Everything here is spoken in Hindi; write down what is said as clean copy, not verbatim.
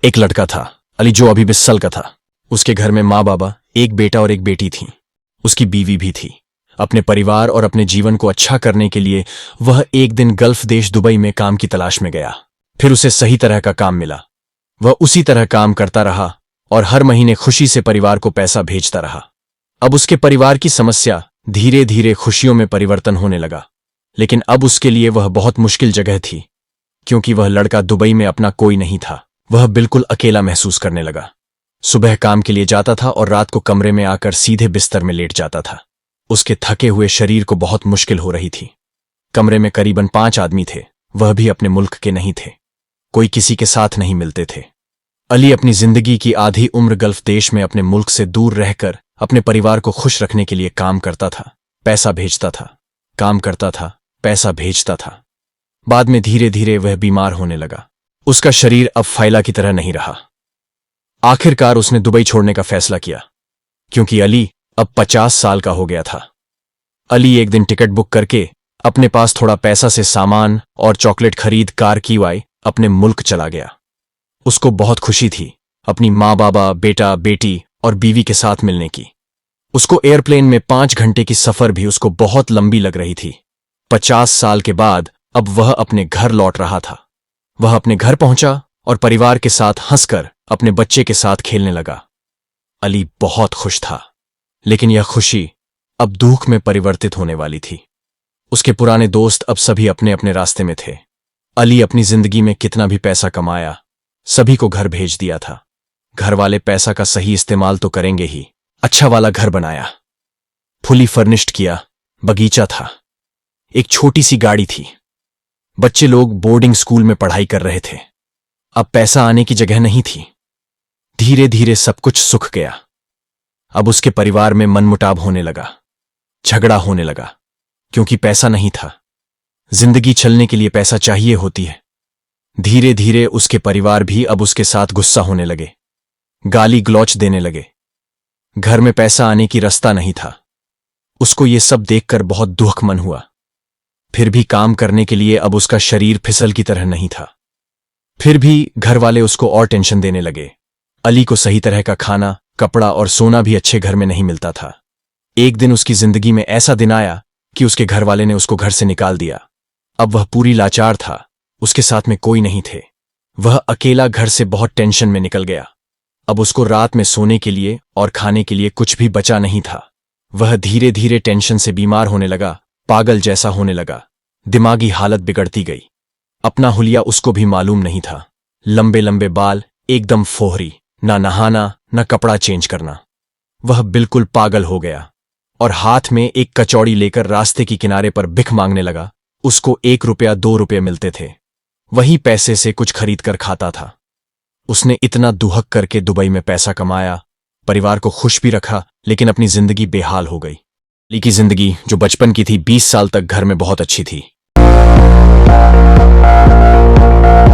एक लड़का था, अली, जो अभी 20 साल का था। उसके घर में माँ बाबा, एक बेटा और एक बेटी थी। उसकी बीवी भी थी। अपने परिवार और अपने जीवन को अच्छा करने के लिए वह एक दिन गल्फ देश दुबई में काम की तलाश में गया। फिर उसे सही तरह का काम मिला। वह उसी तरह काम करता रहा और हर महीने खुशी से परिवार को पैसा भेजता रहा। अब उसके परिवार की समस्या धीरे धीरे खुशियों में परिवर्तन होने लगा। लेकिन अब उसके लिए वह बहुत मुश्किल जगह थी, क्योंकि वह लड़का दुबई में अपना कोई नहीं था। वह बिल्कुल अकेला महसूस करने लगा। सुबह काम के लिए जाता था और रात को कमरे में आकर सीधे बिस्तर में लेट जाता था। उसके थके हुए शरीर को बहुत मुश्किल हो रही थी। कमरे में करीबन 5 आदमी थे, वह भी अपने मुल्क के नहीं थे। कोई किसी के साथ नहीं मिलते थे। अली अपनी जिंदगी की आधी उम्र गल्फ देश में अपने मुल्क से दूर रहकर अपने परिवार को खुश रखने के लिए काम करता था, पैसा भेजता था, काम करता था, पैसा भेजता था। बाद में धीरे धीरे वह बीमार होने लगा। उसका शरीर अब फाइला की तरह नहीं रहा। आखिरकार उसने दुबई छोड़ने का फैसला किया, क्योंकि अली अब 50 साल का हो गया था। अली एक दिन टिकट बुक करके अपने पास थोड़ा पैसा से सामान और चॉकलेट खरीद कार की अपने मुल्क चला गया। उसको बहुत खुशी थी अपनी माँ बाबा, बेटा, बेटी और बीवी के साथ मिलने की। उसको एयरप्लेन में 5 घंटे की सफर भी उसको बहुत लंबी लग रही थी। 50 साल के बाद अब वह अपने घर लौट रहा था। वह अपने घर पहुंचा और परिवार के साथ हंसकर अपने बच्चे के साथ खेलने लगा। अली बहुत खुश था, लेकिन यह खुशी अब दुख में परिवर्तित होने वाली थी। उसके पुराने दोस्त अब सभी अपने अपने रास्ते में थे। अली अपनी जिंदगी में कितना भी पैसा कमाया, सभी को घर भेज दिया था। घर वाले पैसा का सही इस्तेमाल तो करेंगे ही। अच्छा वाला घर बनाया, फुली फर्निश्ड किया, बगीचा था, एक छोटी सी गाड़ी थी। बच्चे लोग बोर्डिंग स्कूल में पढ़ाई कर रहे थे। अब पैसा आने की जगह नहीं थी। धीरे धीरे सब कुछ सुख गया। अब उसके परिवार में मनमुटाव होने लगा, झगड़ा होने लगा, क्योंकि पैसा नहीं था। जिंदगी चलने के लिए पैसा चाहिए होती है। धीरे धीरे उसके परिवार भी अब उसके साथ गुस्सा होने लगे, गाली गलौच देने लगे। घर में पैसा आने की रास्ता नहीं था। उसको ये सब देखकर बहुत दुख मन हुआ। फिर भी काम करने के लिए अब उसका शरीर फिसल की तरह नहीं था। फिर भी घर वाले उसको और टेंशन देने लगे। अली को सही तरह का खाना, कपड़ा और सोना भी अच्छे घर में नहीं मिलता था। एक दिन उसकी जिंदगी में ऐसा दिन आया कि उसके घर वाले ने उसको घर से निकाल दिया। अब वह पूरी लाचार था। उसके साथ में कोई नहीं थे। वह अकेला घर से बहुत टेंशन में निकल गया। अब उसको रात में सोने के लिए और खाने के लिए कुछ भी बचा नहीं था। वह धीरे धीरे टेंशन से बीमार होने लगा, पागल जैसा होने लगा। दिमागी हालत बिगड़ती गई। अपना हुलिया उसको भी मालूम नहीं था। लंबे लंबे बाल, एकदम फोहरी, ना नहाना ना कपड़ा चेंज करना। वह बिल्कुल पागल हो गया और हाथ में एक कचौड़ी लेकर रास्ते की किनारे पर भिख मांगने लगा। उसको 1 रुपया 2 रुपये मिलते थे। वही पैसे से कुछ खरीद कर खाता था। उसने इतना दुहक करके दुबई में पैसा कमाया, परिवार को खुश भी रखा, लेकिन अपनी जिंदगी बेहाल हो गई। अली की जिंदगी जो बचपन की थी, 20 साल तक घर में बहुत अच्छी थी।